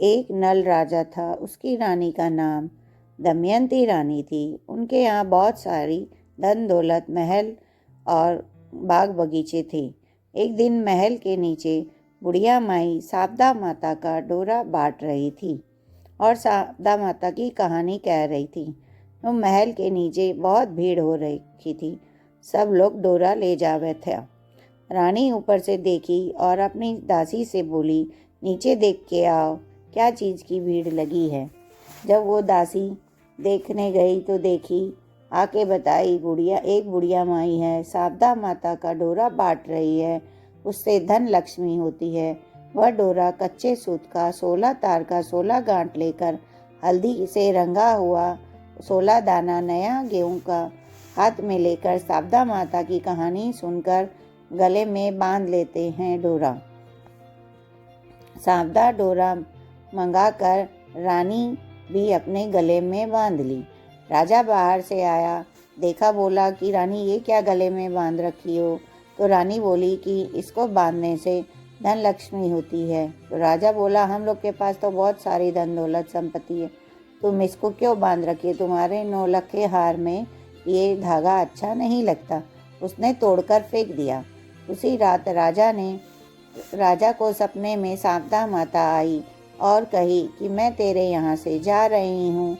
एक नल राजा था, उसकी रानी का नाम दमयंती रानी थी। उनके यहाँ बहुत सारी धन दौलत, महल और बाग बगीचे थे। एक दिन महल के नीचे बुढ़िया माई शारदा माता का डोरा बांट रही थी और शारदा माता की कहानी कह रही थी। तो महल के नीचे बहुत भीड़ हो रही थी, सब लोग डोरा ले जा बैठे थे। रानी ऊपर से देखी और अपनी दासी से बोली, नीचे देख के आओ, क्या चीज़ की भीड़ लगी है। जब वो दासी देखने गई तो देखी, आके बताई, एक बुढ़िया माई है, शारदा माता का डोरा बांट रही है, उससे धन लक्ष्मी होती है। वह डोरा कच्चे सूत का 16 तार का 16 गांठ लेकर हल्दी से रंगा हुआ 16 दाना नया गेहूं का हाथ में लेकर शारदा माता की कहानी सुनकर गले में बांध लेते हैं डोरा। शारदा डोरा मंगाकर रानी भी अपने गले में बांध ली। राजा बाहर से आया, देखा, बोला कि रानी ये क्या गले में बांध रखी हो। तो रानी बोली कि इसको बांधने से धन लक्ष्मी होती है। तो राजा बोला, हम लोग के पास तो बहुत सारी धन दौलत संपत्ति है, तुम इसको क्यों बांध रखी है, तुम्हारे 9 लखे हार में ये धागा अच्छा नहीं लगता। उसने तोड़कर फेंक दिया। उसी रात राजा को सपने में शारदा माता आई और कही कि मैं तेरे यहाँ से जा रही हूँ।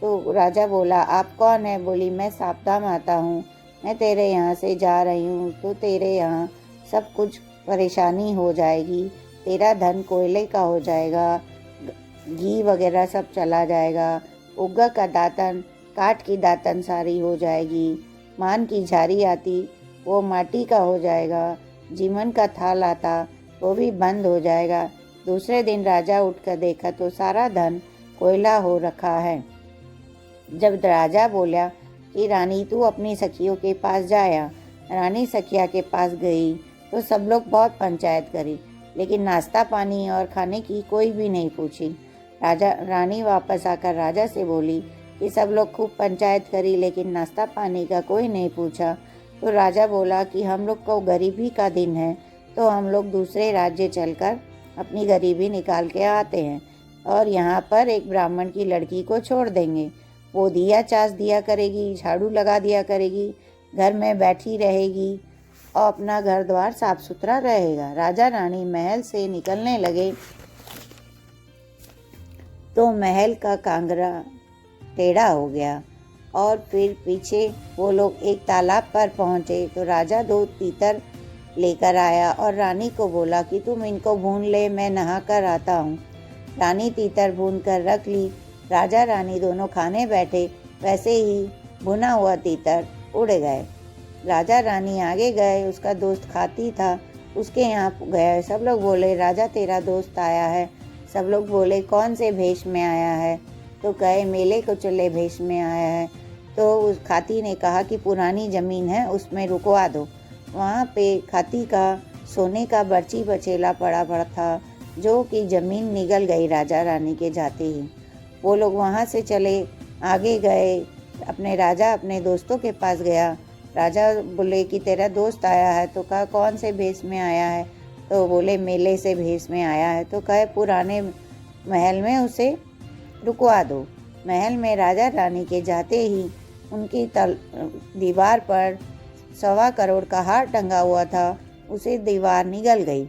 तो राजा बोला, आप कौन है। बोली, मैं शारदा माता हूँ, मैं तेरे यहाँ से जा रही हूँ तो तेरे यहाँ सब कुछ परेशानी हो जाएगी, तेरा धन कोयले का हो जाएगा, घी वगैरह सब चला जाएगा, उग्गा का दातन, काठ की दातन सारी हो जाएगी, मान की झारी आती वो माटी का हो जाएगा, जीवन का थाल आता वो भी बंद हो जाएगा। दूसरे दिन राजा उठकर देखा तो सारा धन कोयला हो रखा है। जब राजा बोला कि रानी तू अपनी सखियों के पास जाया, रानी सखिया के पास गई तो सब लोग बहुत पंचायत करी, लेकिन नाश्ता पानी और खाने की कोई भी नहीं पूछी। रानी वापस आकर राजा से बोली कि सब लोग खूब पंचायत करी लेकिन नाश्ता पानी का कोई नहीं पूछा। तो राजा बोला कि हम लोग को गरीबी का दिन है तो हम लोग दूसरे राज्य चलकर अपनी गरीबी निकाल के आते हैं और यहाँ पर एक ब्राह्मण की लड़की को छोड़ देंगे। वो दिया चास दिया करेगी, झाड़ू लगा दिया करेगी, घर में बैठी रहेगी और अपना घर द्वार साफ सुथरा रहेगा। राजा रानी महल से निकलने लगे तो महल का कांगरा टेढ़ा हो गया और फिर पीछे वो लोग एक तालाब पर पहुँचे तो राजा 2 तीतर लेकर आया और रानी को बोला कि तुम इनको भून ले, मैं नहा कर आता हूँ। रानी तीतर भून कर रख ली। राजा रानी दोनों खाने बैठे, वैसे ही भुना हुआ तीतर उड़ गए। राजा रानी आगे गए, उसका दोस्त खाती था, उसके यहाँ गए। सब लोग बोले, राजा तेरा दोस्त आया है। सब लोग बोले, कौन से भेष में आया है। तो कहे, मेले को चले भेष में आया है। तो उस खाती ने कहा कि पुरानी ज़मीन है उसमें रुकवा दो। वहाँ पे खाती का सोने का बर्ची बचेला पड़ा था, जो कि ज़मीन निगल गई राजा रानी के जाते ही। वो लोग वहाँ से चले, आगे गए, अपने दोस्तों के पास गया। राजा बोले कि तेरा दोस्त आया है। तो कहा, कौन से भेष में आया है। तो बोले, मेले से भेष में आया है। तो कहे, पुराने महल में उसे रुकवा दो। महल में राजा रानी के जाते ही उनकी दीवार पर 1.25 करोड़ का हार टंगा हुआ था, उसे दीवार निगल गई।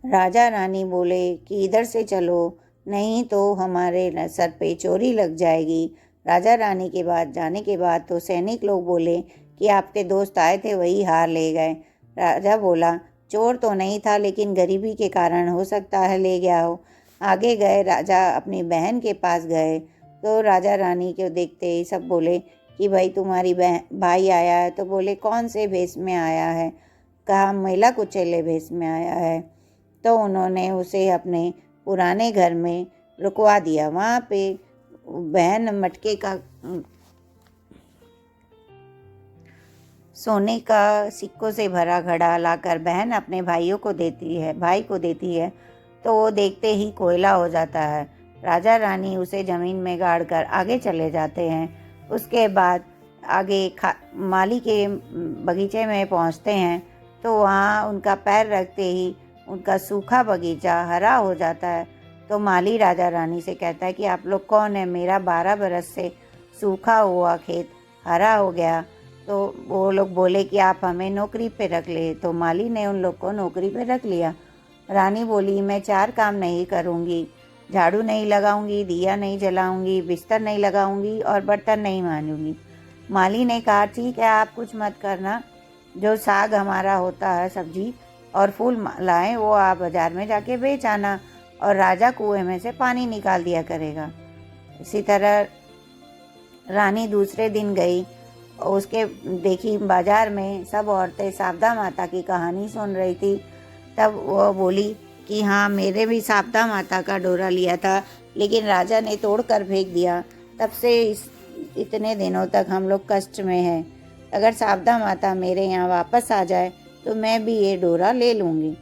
राजा रानी बोले कि इधर से चलो, नहीं तो हमारे सर पे चोरी लग जाएगी। राजा रानी के बाद जाने के बाद तो सैनिक लोग बोले कि आपके दोस्त आए थे वही हार ले गए। राजा बोला, चोर तो नहीं था लेकिन गरीबी के कारण हो सकता है ले गया हो। आगे गए, राजा अपनी बहन के पास गए तो राजा रानी को देखते ही सब बोले कि भाई तुम्हारी भाई आया है। तो बोले, कौन से भेष में आया है। कहा, मेला कुचेले भेष में आया है। तो उन्होंने उसे अपने पुराने घर में रुकवा दिया। वहाँ पे बहन मटके का सोने का सिक्कों से भरा घड़ा लाकर बहन अपने भाई को देती है तो वो देखते ही कोयला हो जाता है। राजा रानी उसे ज़मीन में गाड़ कर आगे चले जाते हैं। उसके बाद आगे माली के बगीचे में पहुंचते हैं तो वहाँ उनका पैर रखते ही उनका सूखा बगीचा हरा हो जाता है। तो माली राजा रानी से कहता है कि आप लोग कौन है, मेरा 12 बरस से सूखा हुआ खेत हरा हो गया। तो वो लोग बोले कि आप हमें नौकरी पे रख ले। तो माली ने उन लोग को नौकरी पे रख लिया। रानी बोली, मैं 4 काम नहीं करूँगी, झाड़ू नहीं लगाऊंगी, दिया नहीं जलाऊंगी, बिस्तर नहीं लगाऊंगी और बर्तन नहीं मांजूंगी। माली ने कहा, ठीक है, आप कुछ मत करना, जो साग हमारा होता है सब्जी और फूल लाएं वो आप बाजार में जाके बेच आना और राजा कुएं में से पानी निकाल दिया करेगा। इसी तरह रानी दूसरे दिन गई, उसके देखी बाजार में सब औरतें शारदा माता की कहानी सुन रही थी। तब वो बोली कि हाँ, मेरे भी शारदा माता का डोरा लिया था, लेकिन राजा ने तोड़ कर फेंक दिया। तब से इतने दिनों तक हम लोग कष्ट में हैं। अगर शारदा माता मेरे यहाँ वापस आ जाए तो मैं भी ये डोरा ले लूँगी।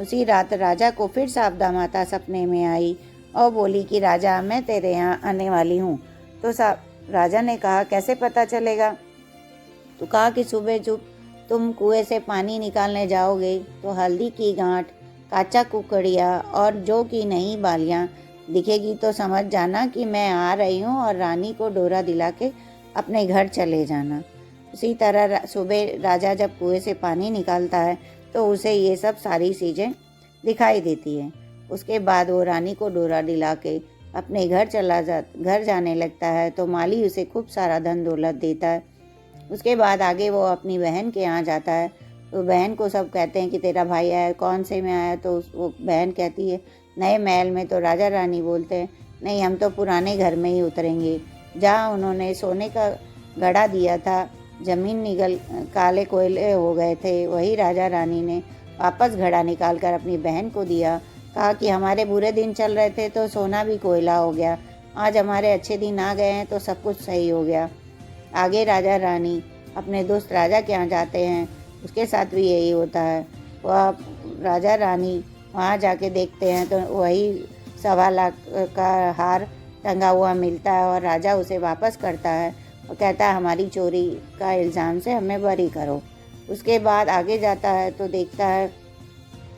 उसी रात राजा को फिर शारदा माता सपने में आई और बोली कि राजा, मैं तेरे यहाँ आने वाली हूँ। तो राजा ने कहा, कैसे पता चलेगा? तो कहा कि सुबह जब तुम कुएं से पानी निकालने जाओगे तो हल्दी की गांठ, काचा कुकड़िया और जौ की नई बालियाँ दिखेगी तो समझ जाना कि मैं आ रही हूँ और रानी को डोरा दिला के अपने घर चले जाना। उसी तरह सुबह राजा जब कुएं से पानी निकालता है तो उसे ये सब सारी चीज़ें दिखाई देती है। उसके बाद वो रानी को डोरा दिला के अपने घर जाने लगता है। तो माली उसे खूब सारा धन दौलत देता है। उसके बाद आगे वो अपनी बहन के यहाँ जाता है। तो बहन को सब कहते हैं कि तेरा भाई आया, कौन से में आया? तो वो बहन कहती है, नए महल में। तो राजा रानी बोलते हैं, नहीं, हम तो पुराने घर में ही उतरेंगे, जहाँ उन्होंने सोने का घड़ा दिया था, जमीन निगल काले कोयले हो गए थे। वही राजा रानी ने वापस घड़ा निकाल कर अपनी बहन को दिया। कहा कि हमारे बुरे दिन चल रहे थे तो सोना भी कोयला हो गया, आज हमारे अच्छे दिन आ गए हैं तो सब कुछ सही हो गया। आगे राजा रानी अपने दोस्त राजा के यहाँ जाते हैं, उसके साथ भी यही होता है। वह राजा रानी वहाँ जाके देखते हैं तो वही 1.25 लाख का हार टंगा हुआ मिलता है और राजा उसे वापस करता है और कहता है, हमारी चोरी का इल्ज़ाम से हमें बरी करो। उसके बाद आगे जाता है तो देखता है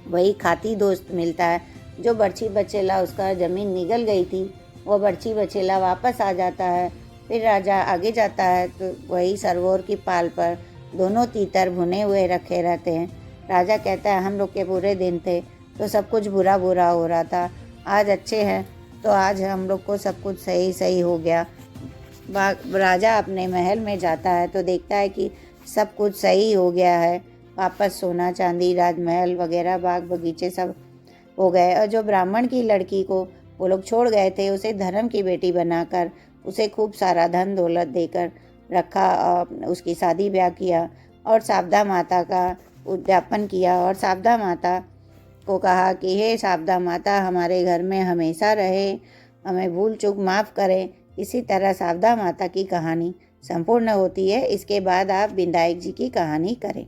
वही खाती दोस्त मिलता है, जो बर्छी बचेला उसका ज़मीन निगल गई थी, वो बर्छी बचेला वापस आ जाता है। फिर राजा आगे जाता है तो वही सरोवर की पाल पर दोनों तीतर भुने हुए रखे रहते हैं। राजा कहता है, हम लोग के बुरे दिन थे तो सब कुछ बुरा बुरा हो रहा था, आज अच्छे हैं तो आज हम लोग को सब कुछ सही सही हो गया। राजा अपने महल में जाता है तो देखता है कि सब कुछ सही हो गया है, वापस सोना चांदी, राजमहल वगैरह, बाग बगीचे सब हो गए। और जो ब्राह्मण की लड़की को वो लोग छोड़ गए थे, उसे धर्म की बेटी बनाकर उसे खूब सारा धन दौलत देकर रखा, उसकी शादी ब्याह किया और शारदा माता का उद्यापन किया और शारदा माता को कहा कि हे शारदा माता, हमारे घर में हमेशा रहे, हमें भूल चूक माफ़ करें। इसी तरह शारदा माता की कहानी संपूर्ण होती है। इसके बाद आप विनायक जी की कहानी करें।